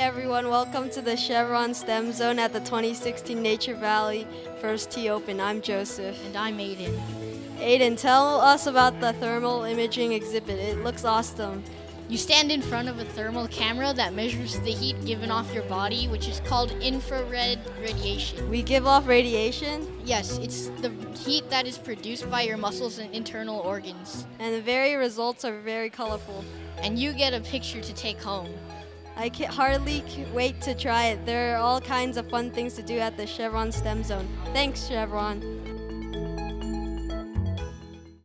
everyone, welcome to the Chevron STEM Zone at the 2016 Nature Valley First Tee Open. I'm Joseph. And I'm Aiden. Aiden, tell us about the thermal imaging exhibit. It looks awesome. You stand in front of a thermal camera that measures the heat given off your body, which is called infrared radiation. We give off radiation? Yes, it's the heat that is produced by your muscles and internal organs. And the very results are very colorful. And you get a picture to take home. I can hardly wait to try it. There are all kinds of fun things to do at the Chevron STEM Zone. Thanks, Chevron.